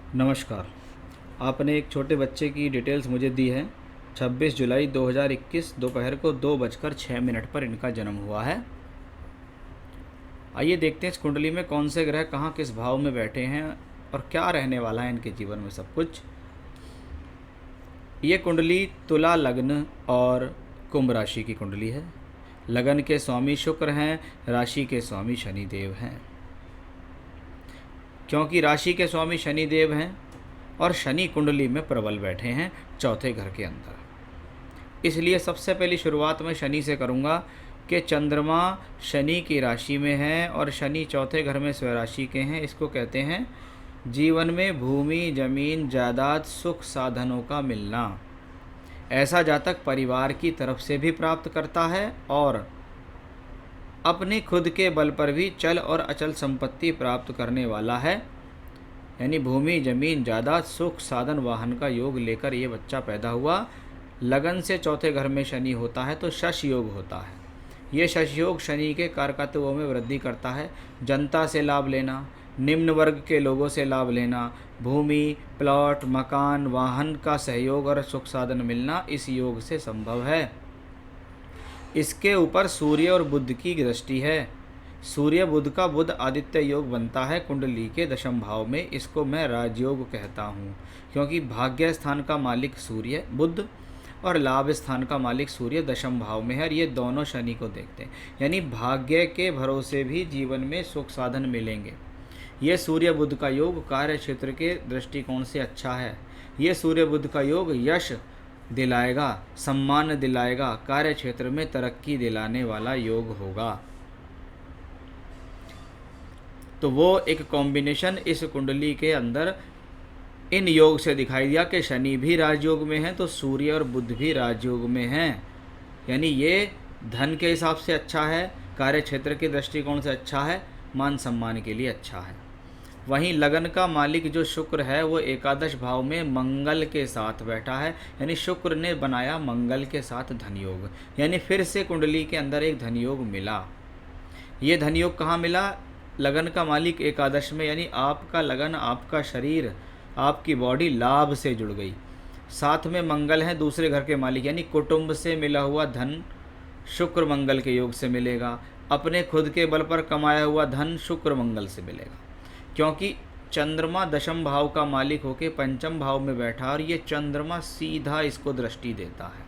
नमस्कार। आपने एक छोटे बच्चे की डिटेल्स मुझे दी है। 26 जुलाई 2021 दोपहर को 2:06 पर इनका जन्म हुआ है। आइए देखते हैं इस कुंडली में कौन से ग्रह कहाँ किस भाव में बैठे हैं और क्या रहने वाला है इनके जीवन में सब कुछ। ये कुंडली तुला लग्न और कुंभ राशि की कुंडली है। लगन के स्वामी शुक्र हैं, राशि के स्वामी शनिदेव हैं। क्योंकि राशि के स्वामी शनिदेव हैं और शनि कुंडली में प्रबल बैठे हैं चौथे घर के अंदर, इसलिए सबसे पहली शुरुआत मैं शनि से करूंगा कि चंद्रमा शनि की राशि में है और शनि चौथे घर में स्वराशि के हैं। इसको कहते हैं जीवन में भूमि, जमीन, जायदाद, सुख साधनों का मिलना। ऐसा जातक परिवार की तरफ से भी प्राप्त करता है और अपने खुद के बल पर भी चल और अचल संपत्ति प्राप्त करने वाला है। यानी भूमि, जमीन, जायदाद, सुख साधन, वाहन का योग लेकर ये बच्चा पैदा हुआ। लगन से चौथे घर में शनि होता है तो शश योग होता है। ये शश योग शनि के कारकत्वों में वृद्धि करता है। जनता से लाभ लेना, निम्न वर्ग के लोगों से लाभ लेना, भूमि, प्लॉट, मकान, वाहन का सहयोग और सुख साधन मिलना इस योग से संभव है। इसके ऊपर सूर्य और बुध की दृष्टि है। सूर्य बुध का बुध आदित्य योग बनता है कुंडली के दशम भाव में। इसको मैं राजयोग कहता हूँ, क्योंकि भाग्य स्थान का मालिक सूर्य बुध और लाभ स्थान का मालिक सूर्य दशम भाव में है और ये दोनों शनि को देखते हैं। यानी भाग्य के भरोसे भी जीवन में सुख साधन मिलेंगे। ये सूर्य बुध का योग कार्य क्षेत्र के दृष्टिकोण से अच्छा है। ये सूर्य बुध का योग यश दिलाएगा, सम्मान दिलाएगा, कार्य क्षेत्र में तरक्की दिलाने वाला योग होगा। तो वो एक कॉम्बिनेशन इस कुंडली के अंदर इन योग से दिखाई दिया कि शनि भी राजयोग में है तो सूर्य और बुध भी राजयोग में हैं। यानी ये धन के हिसाब से अच्छा है, कार्य क्षेत्र के दृष्टिकोण से अच्छा है, मान सम्मान के लिए अच्छा है। वहीं लगन का मालिक जो शुक्र है वो एकादश भाव में मंगल के साथ बैठा है। यानी शुक्र ने बनाया मंगल के साथ धन योग, यानी फिर से कुंडली के अंदर एक धन योग मिला। ये धन योग कहाँ मिला? लगन का मालिक एकादश में, यानी आपका लगन, आपका शरीर, आपकी बॉडी लाभ से जुड़ गई। साथ में मंगल है दूसरे घर के मालिक, यानी कुटुंब से मिला हुआ धन शुक्र मंगल के योग से मिलेगा। अपने खुद के बल पर कमाया हुआ धन शुक्र मंगल से मिलेगा, क्योंकि चंद्रमा दशम भाव का मालिक होकर पंचम भाव में बैठा और ये चंद्रमा सीधा इसको दृष्टि देता है।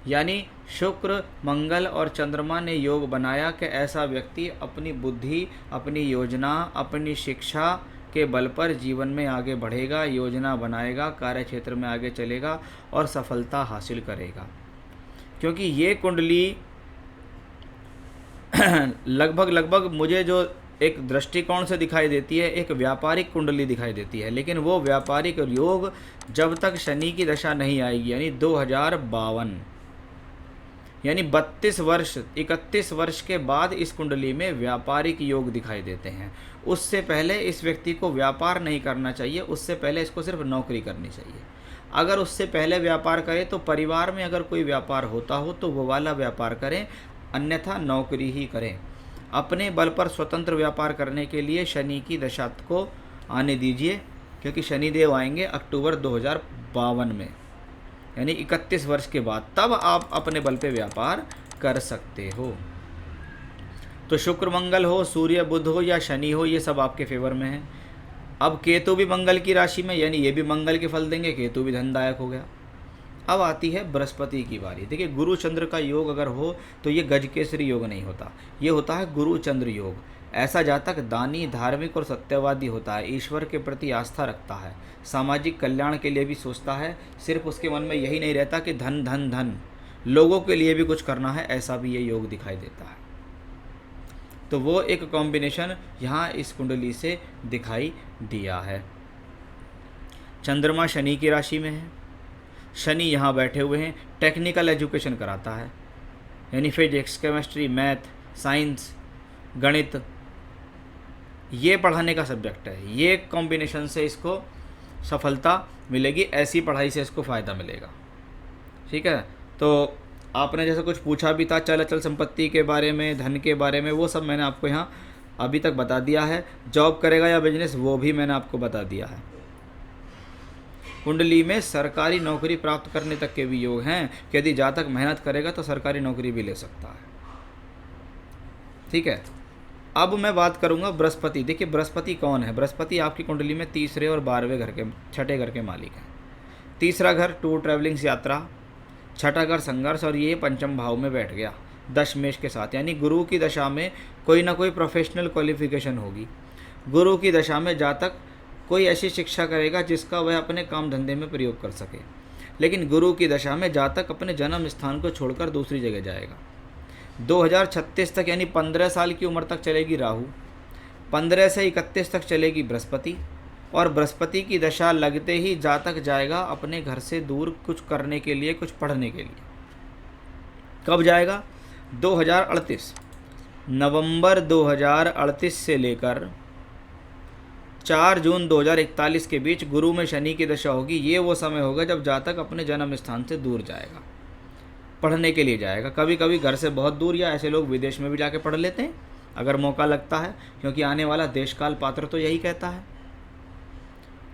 यानी शुक्र, मंगल और चंद्रमा ने योग बनाया कि ऐसा व्यक्ति अपनी बुद्धि, अपनी योजना, अपनी शिक्षा के बल पर जीवन में आगे बढ़ेगा, योजना बनाएगा, कार्य क्षेत्र में आगे चलेगा और सफलता हासिल करेगा। क्योंकि ये कुंडली लगभग मुझे जो एक दृष्टिकोण से दिखाई देती है, एक व्यापारिक कुंडली दिखाई देती है। लेकिन वो व्यापारिक योग जब तक शनि की दशा नहीं आएगी, यानी 2052 यानी 32 वर्ष 31 वर्ष के बाद इस कुंडली में व्यापारिक योग दिखाई देते हैं। उससे पहले इस व्यक्ति को व्यापार नहीं करना चाहिए, उससे पहले इसको सिर्फ नौकरी करनी चाहिए। अगर उससे पहले व्यापार करें तो परिवार में अगर कोई व्यापार होता हो तो वो वाला व्यापार करें, अन्यथा नौकरी ही करें। अपने बल पर स्वतंत्र व्यापार करने के लिए शनि की दशा को आने दीजिए, क्योंकि शनिदेव आएंगे अक्टूबर 2052 में, यानी 31 वर्ष के बाद, तब आप अपने बल पे व्यापार कर सकते हो। तो शुक्र मंगल हो, सूर्य बुध हो या शनि हो, ये सब आपके फेवर में है। अब केतु भी मंगल की राशि में, यानी ये भी मंगल के फल देंगे, केतु भी धनदायक हो गया। अब आती है बृहस्पति की बारी। देखिए, गुरु चंद्र का योग अगर हो तो ये गजकेसरी योग नहीं होता, ये होता है गुरु चंद्र योग। ऐसा जातक दानी, धार्मिक और सत्यवादी होता है, ईश्वर के प्रति आस्था रखता है, सामाजिक कल्याण के लिए भी सोचता है। सिर्फ उसके मन में यही नहीं रहता कि धन धन धन, लोगों के लिए भी कुछ करना है, ऐसा भी ये योग दिखाई देता है। तो वो एक कॉम्बिनेशन यहाँ इस कुंडली से दिखाई दिया है। चंद्रमा शनि की राशि में है, शनि यहाँ बैठे हुए हैं, टेक्निकल एजुकेशन कराता है, यानी फिजिक्स, केमिस्ट्री, मैथ, साइंस, गणित, ये पढ़ाने का सब्जेक्ट है। ये कॉम्बिनेशन से इसको सफलता मिलेगी, ऐसी पढ़ाई से इसको फ़ायदा मिलेगा। ठीक है, तो आपने जैसे कुछ पूछा भी था चल अचल संपत्ति के बारे में, धन के बारे में, वो सब मैंने आपको यहाँ अभी तक बता दिया है। जॉब करेगा या बिजनेस, वो भी मैंने आपको बता दिया है। कुंडली में सरकारी नौकरी प्राप्त करने तक के भी योग हैं कि यदि जातक मेहनत करेगा तो सरकारी नौकरी भी ले सकता है। ठीक है, अब मैं बात करूंगा बृहस्पति। देखिए बृहस्पति कौन है? बृहस्पति आपकी कुंडली में तीसरे और 12वें घर के, छठे घर के मालिक हैं। तीसरा घर टूर ट्रैवलिंग्स यात्रा, छठा घर संघर्ष, और ये पंचम भाव में बैठ गया दशमेश के साथ, यानी गुरु की दशा में कोई ना कोई प्रोफेशनल क्वालिफिकेशन होगी। गुरु की दशा में जातक कोई ऐसी शिक्षा करेगा जिसका वह अपने काम धंधे में प्रयोग कर सके। लेकिन गुरु की दशा में जातक अपने जन्म स्थान को छोड़कर दूसरी जगह जाएगा। 2036 तक यानी 15 साल की उम्र तक चलेगी राहु, 15 से 31 तक चलेगी बृहस्पति, और बृहस्पति की दशा लगते ही जातक जाएगा अपने घर से दूर कुछ करने के लिए, कुछ पढ़ने के लिए। कब जाएगा? 2038, नवंबर 2038 से लेकर 4 जून 2041 के बीच गुरु में शनि की दशा होगी। ये वो समय होगा जब जातक अपने जन्म स्थान से दूर जाएगा, पढ़ने के लिए जाएगा। कभी कभी घर से बहुत दूर, या ऐसे लोग विदेश में भी जाके पढ़ लेते हैं अगर मौका लगता है, क्योंकि आने वाला देशकाल पात्र तो यही कहता है।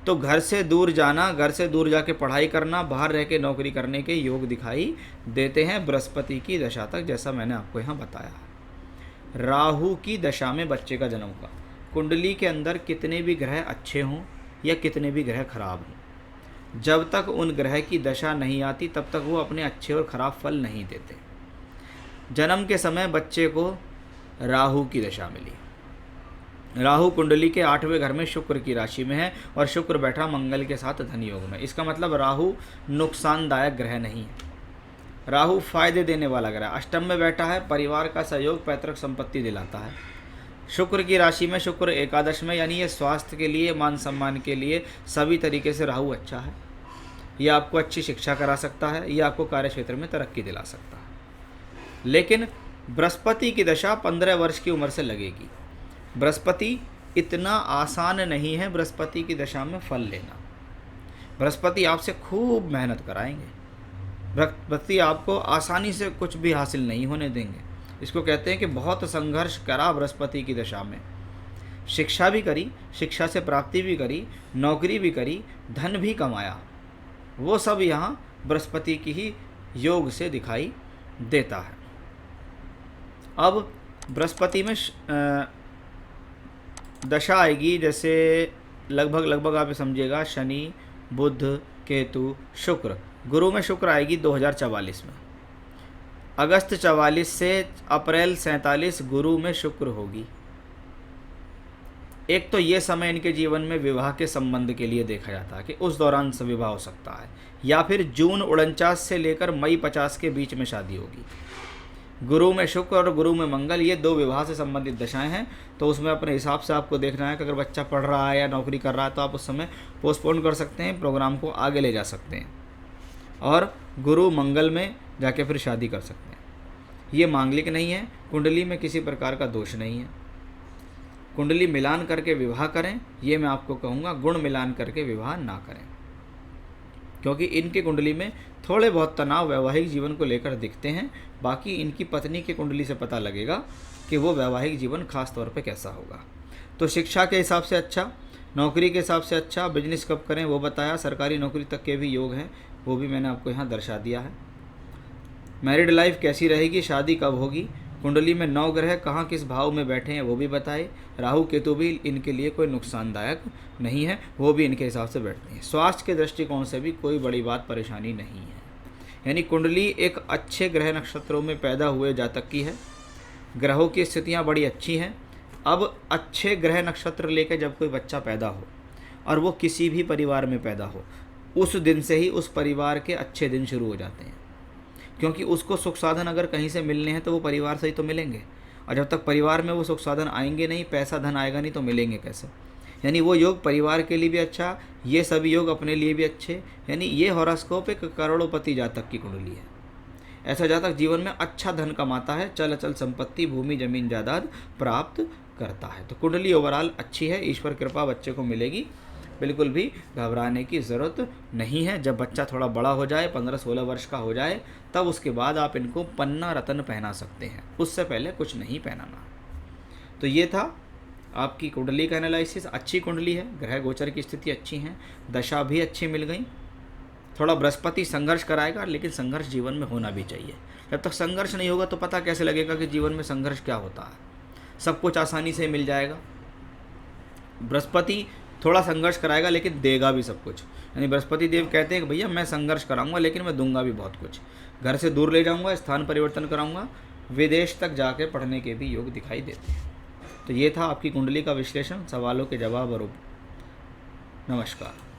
तो घर से दूर जाना, घर से दूर जाके पढ़ाई करना, बाहर रह के नौकरी करने के योग दिखाई देते हैं बृहस्पति की दशा तक, जैसा मैंने आपको यहाँ बताया है। राहु की दशा में बच्चे का जन्म हुआ। कुंडली के अंदर कितने भी ग्रह अच्छे हों या कितने भी ग्रह खराब हों, जब तक उन ग्रह की दशा नहीं आती तब तक वो अपने अच्छे और ख़राब फल नहीं देते। जन्म के समय बच्चे को राहु की दशा मिली। राहु कुंडली के 8वें घर में शुक्र की राशि में है, और शुक्र बैठा मंगल के साथ धन योग में। इसका मतलब राहु नुकसानदायक ग्रह नहीं है, राहु फायदे देने वाला ग्रह। अष्टम में बैठा है, परिवार का सहयोग, पैतृक संपत्ति दिलाता है। शुक्र की राशि में, शुक्र एकादश में, यानी ये स्वास्थ्य के लिए, मान सम्मान के लिए सभी तरीके से राहु अच्छा है। ये आपको अच्छी शिक्षा करा सकता है, ये आपको कार्य क्षेत्र में तरक्की दिला सकता है। लेकिन बृहस्पति की दशा 15 वर्ष की उम्र से लगेगी। बृहस्पति इतना आसान नहीं है बृहस्पति की दशा में फल लेना। बृहस्पति आपसे खूब मेहनत कराएंगे, बृहस्पति आपको आसानी से कुछ भी हासिल नहीं होने देंगे। इसको कहते हैं कि बहुत संघर्ष करा बृहस्पति की दशा में, शिक्षा भी करी, शिक्षा से प्राप्ति भी करी, नौकरी भी करी, धन भी कमाया। वो सब यहाँ बृहस्पति की ही योग से दिखाई देता है। अब बृहस्पति में दशा आएगी, जैसे लगभग आप समझिएगा शनि, बुध, केतु, शुक्र। गुरु में शुक्र आएगी 2044 में। अगस्त 44 से अप्रैल 47 गुरु में शुक्र होगी। एक तो ये समय इनके जीवन में विवाह के संबंध के लिए देखा जाता है कि उस दौरान से विवाह हो सकता है, या फिर जून 49 से लेकर मई 50 के बीच में शादी होगी। गुरु में शुक्र और गुरु में मंगल, ये 2 विवाह से संबंधित दशाएं हैं। तो उसमें अपने हिसाब से आपको देखना है कि अगर बच्चा पढ़ रहा है या नौकरी कर रहा है तो आप उस समय पोस्टपोन कर सकते हैं, प्रोग्राम को आगे ले जा सकते हैं, और गुरु मंगल में जाके फिर शादी कर सकते हैं। ये मांगलिक नहीं है, कुंडली में किसी प्रकार का दोष नहीं है। कुंडली मिलान करके विवाह करें, ये मैं आपको कहूँगा। गुण मिलान करके विवाह ना करें, क्योंकि इनके कुंडली में थोड़े बहुत तनाव वैवाहिक जीवन को लेकर दिखते हैं। बाकी इनकी पत्नी की कुंडली से पता लगेगा कि वो वैवाहिक जीवन खास तौर पे कैसा होगा। तो शिक्षा के हिसाब से अच्छा, नौकरी के हिसाब से अच्छा, बिजनेस कब करें वो बताया, सरकारी नौकरी तक के भी योग हैं वो भी मैंने आपको यहाँ दर्शा दिया है। मैरिड लाइफ कैसी रहेगी, शादी कब होगी, कुंडली में 9 ग्रह कहाँ किस भाव में बैठे हैं वो भी बताए। राहु केतु भी इनके लिए कोई नुकसानदायक नहीं है, वो भी इनके हिसाब से बैठते हैं। स्वास्थ्य के दृष्टिकोण से भी कोई बड़ी बात परेशानी नहीं है। यानी कुंडली एक अच्छे ग्रह नक्षत्रों में पैदा हुए जातक की है। ग्रहों की स्थितियाँ बड़ी अच्छी हैं। अब अच्छे ग्रह नक्षत्र लेकर जब कोई बच्चा पैदा हो और वो किसी भी परिवार में पैदा हो, उस दिन से ही उस परिवार के अच्छे दिन शुरू हो जाते हैं, क्योंकि उसको सुख साधन अगर कहीं से मिलने हैं तो वो परिवार से ही तो मिलेंगे, और जब तक परिवार में वो सुख साधन आएंगे नहीं, पैसा धन आएगा नहीं, तो मिलेंगे कैसे। यानी वो योग परिवार के लिए भी अच्छा, ये सभी योग अपने लिए भी अच्छे। यानी ये हॉरोस्कोप एक करोड़पति जातक की कुंडली है। ऐसा जातक जीवन में अच्छा धन कमाता है, चल अचल संपत्ति, भूमि जमीन जायदाद प्राप्त करता है। तो कुंडली ओवरऑल अच्छी है, ईश्वर कृपा बच्चे को मिलेगी, बिल्कुल भी घबराने की ज़रूरत नहीं है। जब बच्चा थोड़ा बड़ा हो जाए, 15-16 वर्ष का हो जाए, तब उसके बाद आप इनको पन्ना रतन पहना सकते हैं, उससे पहले कुछ नहीं पहनाना। तो ये था आपकी कुंडली का एनालिसिस। अच्छी कुंडली है, ग्रह गोचर की स्थिति अच्छी है, दशा भी अच्छी मिल गई, थोड़ा बृहस्पति संघर्ष कराएगा, लेकिन संघर्ष जीवन में होना भी चाहिए। जब तक संघर्ष नहीं होगा तो पता कैसे लगेगा कि जीवन में संघर्ष क्या होता है। सब कुछ आसानी से मिल जाएगा। बृहस्पति थोड़ा संघर्ष कराएगा लेकिन देगा भी सब कुछ। यानी बृहस्पति देव कहते हैं कि भैया मैं संघर्ष कराऊंगा लेकिन मैं दूंगा भी बहुत कुछ। घर से दूर ले जाऊंगा, स्थान परिवर्तन कराऊंगा, विदेश तक जाके पढ़ने के भी योग दिखाई देते हैं। तो ये था आपकी कुंडली का विश्लेषण, सवालों के जवाब और नमस्कार।